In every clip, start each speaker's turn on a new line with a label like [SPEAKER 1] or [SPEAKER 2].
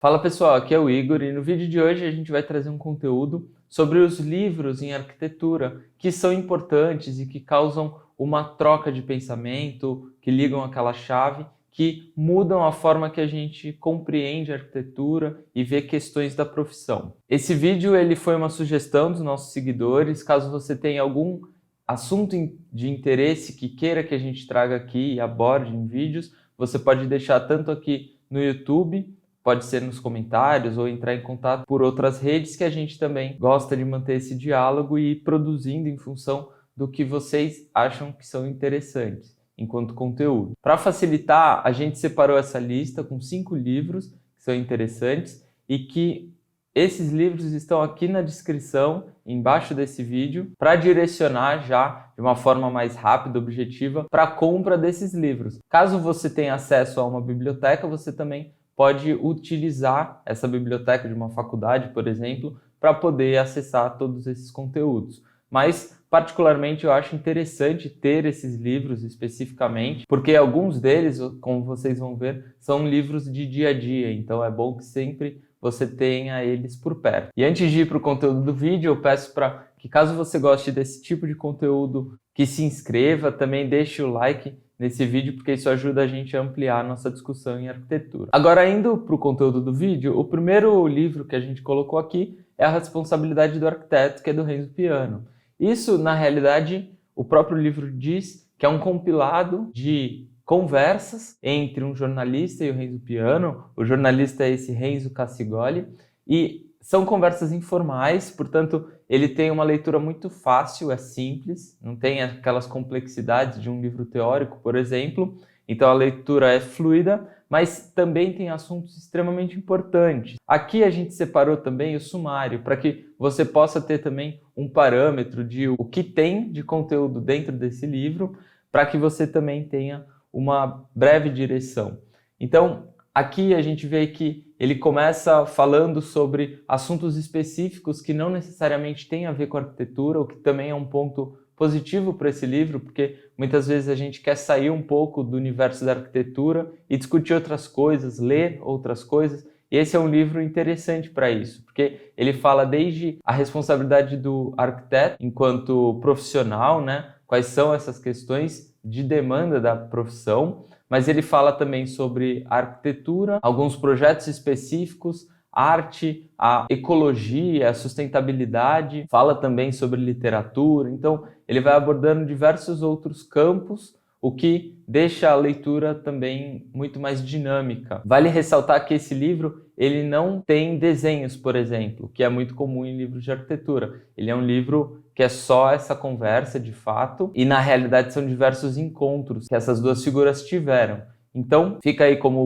[SPEAKER 1] Fala pessoal, aqui é o Igor e no vídeo de hoje a gente vai trazer um conteúdo sobre os livros em arquitetura que são importantes e que causam uma troca de pensamento, que ligam aquela chave, que mudam a forma que a gente compreende a arquitetura e vê questões da profissão. Esse vídeo ele foi uma sugestão dos nossos seguidores. Caso você tenha algum assunto de interesse que queira que a gente traga aqui e aborde em vídeos, você pode deixar tanto aqui no YouTube, pode ser nos comentários ou entrar em contato por outras redes, que a gente também gosta de manter esse diálogo e ir produzindo em função do que vocês acham que são interessantes enquanto conteúdo. Para facilitar, a gente separou essa lista com 5 livros que são interessantes e que esses livros estão aqui na descrição, embaixo desse vídeo, para direcionar já de uma forma mais rápida, objetiva, para a compra desses livros. Caso você tenha acesso a uma biblioteca, você também pode utilizar essa biblioteca de uma faculdade, por exemplo, para poder acessar todos esses conteúdos. Mas, particularmente, eu acho interessante ter esses livros especificamente, porque alguns deles, como vocês vão ver, são livros de dia a dia, então é bom que sempre você tenha eles por perto. E antes de ir para o conteúdo do vídeo, eu peço para que, caso você goste desse tipo de conteúdo, que se inscreva, também deixe o like nesse vídeo, porque isso ajuda a gente a ampliar a nossa discussão em arquitetura. Agora, indo para o conteúdo do vídeo, o primeiro livro que a gente colocou aqui é A Responsabilidade do Arquiteto, que é do Renzo Piano. Isso, na realidade, o próprio livro diz que é um compilado de conversas entre um jornalista e o Renzo Piano. O jornalista é esse Renzo Cassigoli, e são conversas informais, portanto, ele tem uma leitura muito fácil, é simples, não tem aquelas complexidades de um livro teórico, por exemplo. Então a leitura é fluida, mas também tem assuntos extremamente importantes. Aqui a gente separou também o sumário, para que você possa ter também um parâmetro de o que tem de conteúdo dentro desse livro, para que você também tenha uma breve direção. Então, aqui a gente vê que ele começa falando sobre assuntos específicos que não necessariamente têm a ver com arquitetura, o que também é um ponto positivo para esse livro, porque muitas vezes a gente quer sair um pouco do universo da arquitetura e discutir outras coisas, ler outras coisas. E esse é um livro interessante para isso, porque ele fala desde a responsabilidade do arquiteto enquanto profissional, né? Quais são essas questões de demanda da profissão, mas ele fala também sobre a arquitetura, alguns projetos específicos, arte, a ecologia, a sustentabilidade, fala também sobre literatura. Então, ele vai abordando diversos outros campos, o que deixa a leitura também muito mais dinâmica. Vale ressaltar que esse livro ele não tem desenhos, por exemplo, que é muito comum em livros de arquitetura. Ele é um livro que é só essa conversa de fato, e na realidade são diversos encontros que essas duas figuras tiveram. Então fica aí como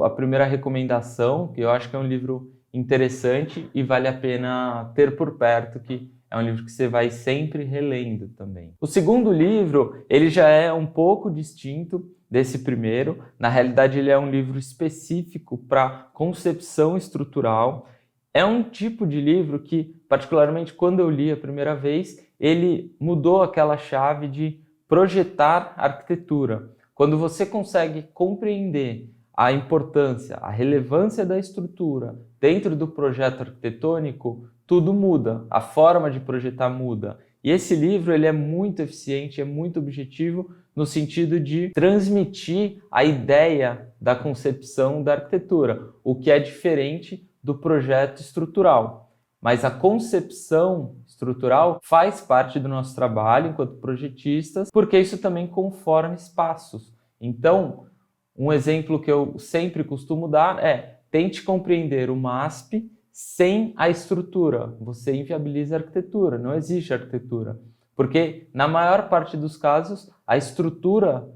[SPEAKER 1] a primeira recomendação, que eu acho que é um livro interessante e vale a pena ter por perto, que é um livro que você vai sempre relendo também. O segundo livro, ele já é um pouco distinto desse primeiro. Na realidade, ele é um livro específico para concepção estrutural. É um tipo de livro que, particularmente quando eu li a primeira vez, ele mudou aquela chave de projetar arquitetura. Quando você consegue compreender a importância, a relevância da estrutura dentro do projeto arquitetônico, tudo muda, a forma de projetar muda. E esse livro ele é muito eficiente, é muito objetivo no sentido de transmitir a ideia da concepção da arquitetura, o que é diferente do projeto estrutural. Mas a concepção estrutural faz parte do nosso trabalho enquanto projetistas, porque isso também conforma espaços. Então, um exemplo que eu sempre costumo dar é: tente compreender o MASP sem a estrutura. Você inviabiliza a arquitetura, não existe arquitetura. Porque, na maior parte dos casos, a estrutura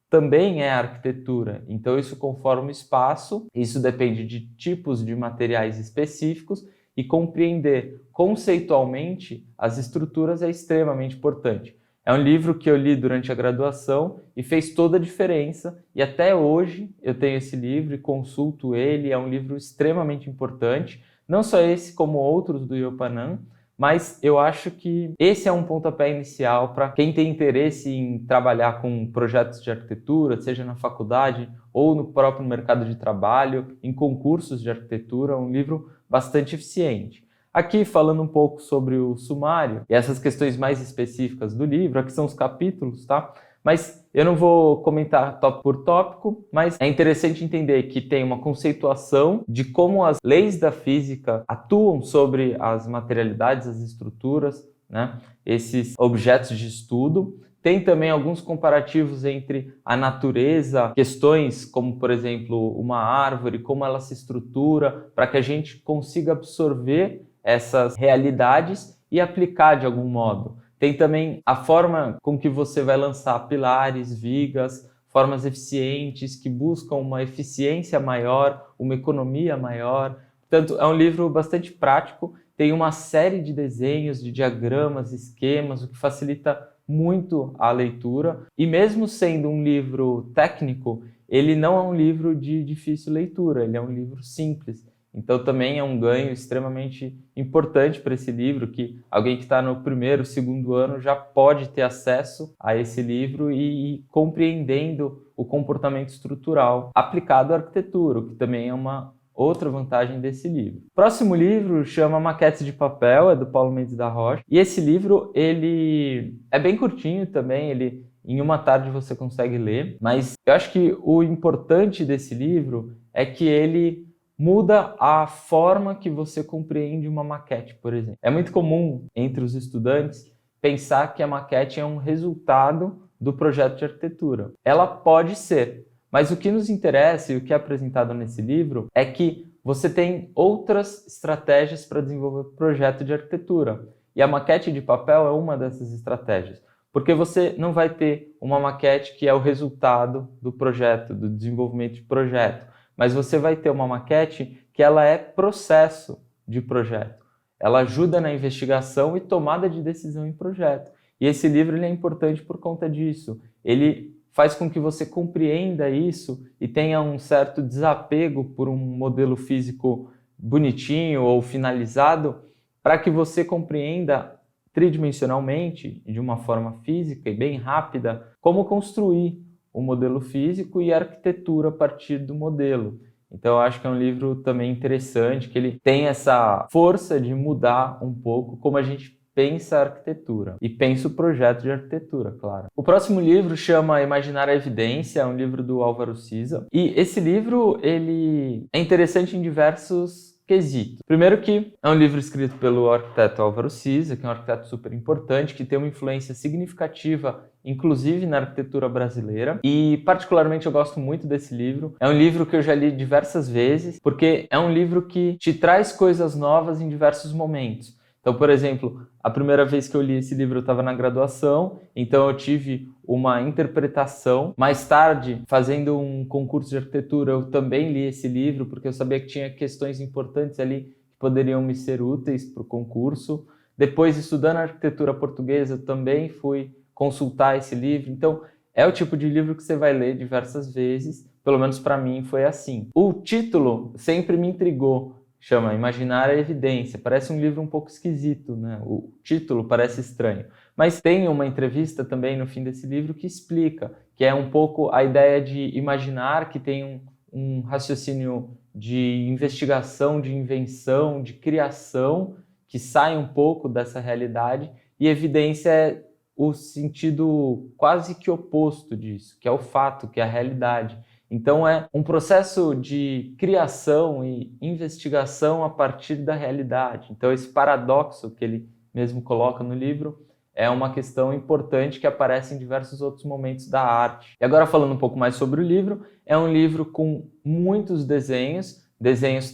[SPEAKER 1] também é a arquitetura. Então, isso conforma o espaço, isso depende de tipos de materiais específicos, e compreender conceitualmente as estruturas é extremamente importante. É um livro que eu li durante a graduação e fez toda a diferença, e até hoje eu tenho esse livro e consulto ele. É um livro extremamente importante, não só esse, como outros do Yopanan, mas eu acho que esse é um pontapé inicial para quem tem interesse em trabalhar com projetos de arquitetura, seja na faculdade ou no próprio mercado de trabalho, em concursos de arquitetura, é um livro bastante eficiente. Aqui, falando um pouco sobre o sumário e essas questões mais específicas do livro, aqui são os capítulos, tá? Mas eu não vou comentar tópico por tópico, mas é interessante entender que tem uma conceituação de como as leis da física atuam sobre as materialidades, as estruturas, né? Esses objetos de estudo. Tem também alguns comparativos entre a natureza, questões como, por exemplo, uma árvore, como ela se estrutura, para que a gente consiga absorver essas realidades e aplicar de algum modo. Tem também a forma com que você vai lançar pilares, vigas, formas eficientes que buscam uma eficiência maior, uma economia maior. Portanto, é um livro bastante prático, tem uma série de desenhos, de diagramas, esquemas, o que facilita muito a leitura. E mesmo sendo um livro técnico, ele não é um livro de difícil leitura, ele é um livro simples. Então também é um ganho extremamente importante para esse livro, que alguém que está no primeiro, segundo ano já pode ter acesso a esse livro e ir compreendendo o comportamento estrutural aplicado à arquitetura, o que também é uma outra vantagem desse livro. O próximo livro chama Maquetes de Papel, é do Paulo Mendes da Rocha. E esse livro ele é bem curtinho também, ele em uma tarde você consegue ler, mas eu acho que o importante desse livro é que ele muda a forma que você compreende uma maquete, por exemplo. É muito comum entre os estudantes pensar que a maquete é um resultado do projeto de arquitetura. Ela pode ser, mas o que nos interessa e o que é apresentado nesse livro é que você tem outras estratégias para desenvolver o projeto de arquitetura. E a maquete de papel é uma dessas estratégias. Porque você não vai ter uma maquete que é o resultado do projeto, do desenvolvimento de projeto. Mas você vai ter uma maquete que ela é processo de projeto. Ela ajuda na investigação e tomada de decisão em projeto. E esse livro ele é importante por conta disso. Ele faz com que você compreenda isso e tenha um certo desapego por um modelo físico bonitinho ou finalizado, para que você compreenda tridimensionalmente, de uma forma física e bem rápida, como construir o modelo físico e a arquitetura a partir do modelo. Então eu acho que é um livro também interessante, que ele tem essa força de mudar um pouco como a gente pensa a arquitetura e pensa o projeto de arquitetura, claro. O próximo livro chama Imaginar a Evidência, é um livro do Álvaro Siza. E esse livro ele é interessante em diversos quesitos. Primeiro que é um livro escrito pelo arquiteto Álvaro Siza, que é um arquiteto super importante, que tem uma influência significativa, inclusive na arquitetura brasileira. E particularmente eu gosto muito desse livro. É um livro que eu já li diversas vezes, porque é um livro que te traz coisas novas em diversos momentos. Então, por exemplo, a primeira vez que eu li esse livro eu estava na graduação, então eu tive uma interpretação. Mais tarde, fazendo um concurso de arquitetura, eu também li esse livro, porque eu sabia que tinha questões importantes ali que poderiam me ser úteis para o concurso. Depois, estudando arquitetura portuguesa, eu também fui consultar esse livro. Então, é o tipo de livro que você vai ler diversas vezes, pelo menos para mim foi assim. O título sempre me intrigou. Chama Imaginar a Evidência. Parece um livro um pouco esquisito, né? O título parece estranho. Mas tem uma entrevista também no fim desse livro que explica, que é um pouco a ideia de imaginar, que tem um raciocínio de investigação, de invenção, de criação, que sai um pouco dessa realidade, e evidência é o sentido quase que oposto disso, que é o fato, que é a realidade. Então é um processo de criação e investigação a partir da realidade. Então esse paradoxo que ele mesmo coloca no livro é uma questão importante que aparece em diversos outros momentos da arte. E agora falando um pouco mais sobre o livro, é um livro com muitos desenhos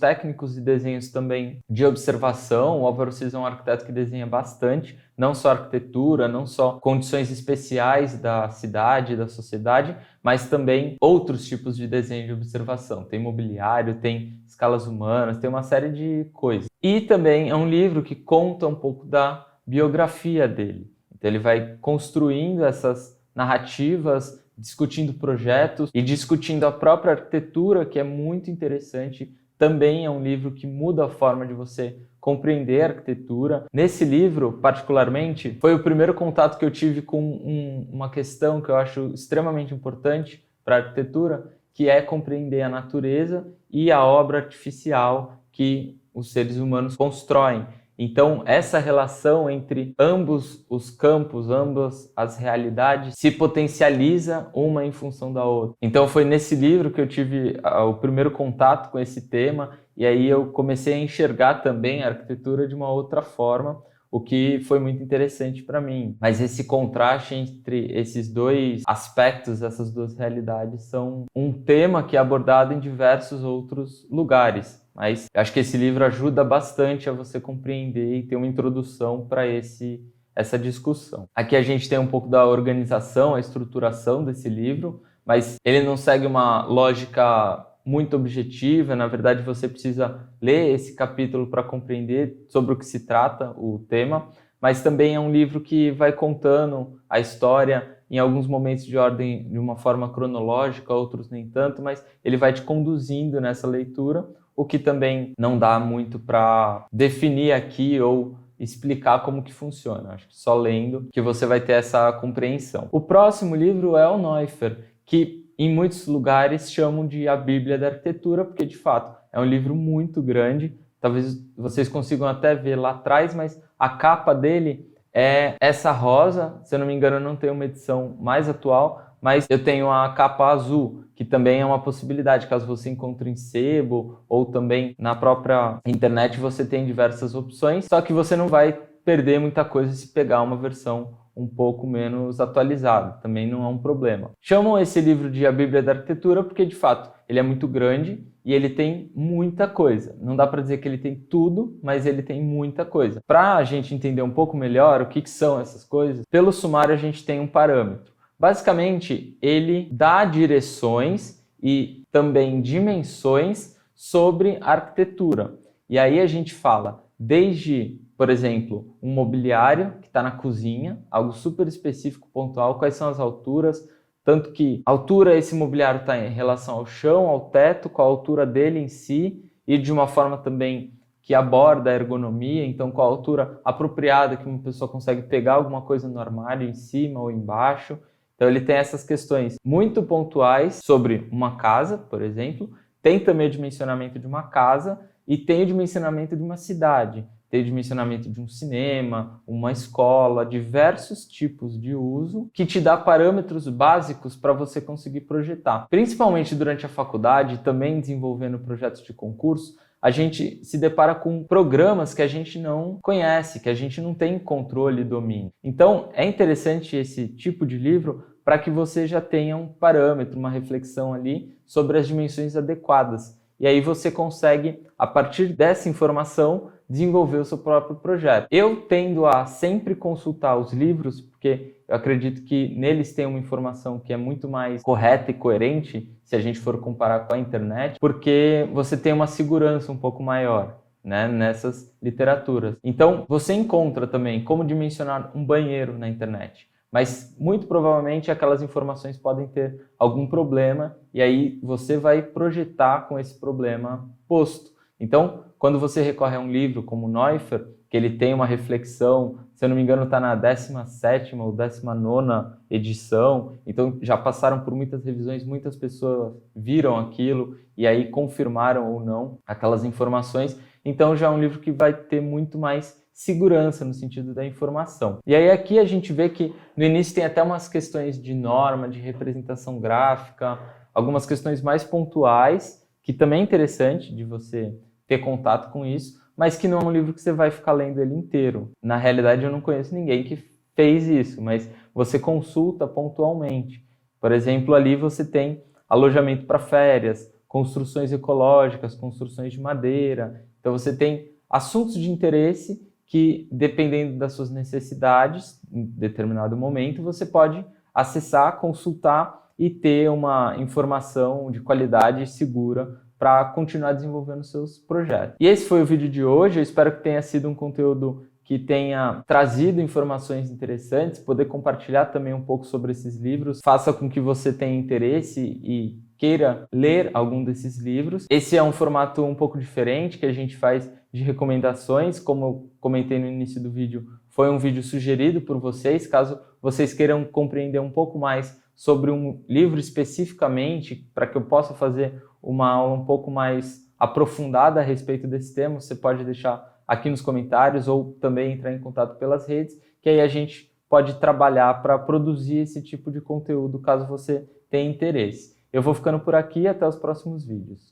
[SPEAKER 1] técnicos e desenhos também de observação. O Álvaro Siza é um arquiteto que desenha bastante, não só arquitetura, não só condições especiais da cidade, da sociedade, mas também outros tipos de desenho de observação. Tem mobiliário, tem escalas humanas, tem uma série de coisas. E também é um livro que conta um pouco da biografia dele. Então ele vai construindo essas narrativas, discutindo projetos e discutindo a própria arquitetura, que é muito interessante. Também é um livro que muda a forma de você compreender a arquitetura. Nesse livro, particularmente, foi o primeiro contato que eu tive com uma questão que eu acho extremamente importante para a arquitetura, que é compreender a natureza e a obra artificial que os seres humanos constroem. Então, essa relação entre ambos os campos, ambas as realidades, se potencializa uma em função da outra. Então, foi nesse livro que eu tive o primeiro contato com esse tema, e aí eu comecei a enxergar também a arquitetura de uma outra forma, o que foi muito interessante para mim. Mas esse contraste entre esses dois aspectos, essas duas realidades, são um tema que é abordado em diversos outros lugares. Mas eu acho que esse livro ajuda bastante a você compreender e ter uma introdução para essa discussão. Aqui a gente tem um pouco da organização, a estruturação desse livro, mas ele não segue uma lógica muito objetiva. Na verdade, você precisa ler esse capítulo para compreender sobre o que se trata o tema, mas também é um livro que vai contando a história em alguns momentos de ordem de uma forma cronológica, outros nem tanto, mas ele vai te conduzindo nessa leitura, o que também não dá muito para definir aqui ou explicar como que funciona. Acho que só lendo que você vai ter essa compreensão. O próximo livro é o Neuffer, que em muitos lugares chamam de a Bíblia da Arquitetura, porque de fato é um livro muito grande. Talvez vocês consigam até ver lá atrás, mas a capa dele é essa rosa. Se eu não me engano, eu não tenho uma edição mais atual, mas eu tenho a capa azul, que também é uma possibilidade, caso você encontre em sebo ou também na própria internet você tem diversas opções, só que você não vai perder muita coisa se pegar uma versão um pouco menos atualizada, também não é um problema. Chamam esse livro de A Bíblia da Arquitetura porque, de fato, ele é muito grande e ele tem muita coisa. Não dá para dizer que ele tem tudo, mas ele tem muita coisa. Para a gente entender um pouco melhor o que são essas coisas, pelo sumário a gente tem um parâmetro. Basicamente, ele dá direções e também dimensões sobre a arquitetura. E aí a gente fala desde, por exemplo, um mobiliário que está na cozinha, algo super específico, pontual, quais são as alturas, tanto que a altura esse mobiliário está em relação ao chão, ao teto, com a altura dele em si, e de uma forma também que aborda a ergonomia, então com a altura apropriada que uma pessoa consegue pegar alguma coisa no armário, em cima ou embaixo. Então ele tem essas questões muito pontuais sobre uma casa, por exemplo, tem também o dimensionamento de uma casa e tem o dimensionamento de uma cidade, tem o dimensionamento de um cinema, uma escola, diversos tipos de uso que te dá parâmetros básicos para você conseguir projetar. Principalmente durante a faculdade, também desenvolvendo projetos de concurso, a gente se depara com programas que a gente não conhece, que a gente não tem controle e domínio. Então, é interessante esse tipo de livro para que você já tenha um parâmetro, uma reflexão ali sobre as dimensões adequadas. E aí você consegue, a partir dessa informação, desenvolver o seu próprio projeto. Eu tendo a sempre consultar os livros, porque eu acredito que neles tem uma informação que é muito mais correta e coerente, se a gente for comparar com a internet, porque você tem uma segurança um pouco maior, né, nessas literaturas. Então, você encontra também como dimensionar um banheiro na internet, mas muito provavelmente aquelas informações podem ter algum problema e aí você vai projetar com esse problema posto. Então, quando você recorre a um livro como o Neuffer, que ele tem uma reflexão, se eu não me engano está na 17ª ou 19ª edição, então já passaram por muitas revisões, muitas pessoas viram aquilo e aí confirmaram ou não aquelas informações, então já é um livro que vai ter muito mais segurança no sentido da informação. E aí aqui a gente vê que no início tem até umas questões de norma, de representação gráfica, algumas questões mais pontuais, que também é interessante de você ter contato com isso, mas que não é um livro que você vai ficar lendo ele inteiro. Na realidade, eu não conheço ninguém que fez isso, mas você consulta pontualmente. Por exemplo, ali você tem alojamento para férias, construções ecológicas, construções de madeira. Então você tem assuntos de interesse que, dependendo das suas necessidades, em determinado momento, você pode acessar, consultar e ter uma informação de qualidade segura para continuar desenvolvendo seus projetos. E esse foi o vídeo de hoje, eu espero que tenha sido um conteúdo que tenha trazido informações interessantes, poder compartilhar também um pouco sobre esses livros, faça com que você tenha interesse e queira ler algum desses livros. Esse é um formato um pouco diferente que a gente faz de recomendações, como eu comentei no início do vídeo, foi um vídeo sugerido por vocês. Caso vocês queiram compreender um pouco mais sobre um livro especificamente, para que eu possa fazer uma aula um pouco mais aprofundada a respeito desse tema, você pode deixar aqui nos comentários ou também entrar em contato pelas redes, que aí a gente pode trabalhar para produzir esse tipo de conteúdo, caso você tenha interesse. Eu vou ficando por aqui e até os próximos vídeos.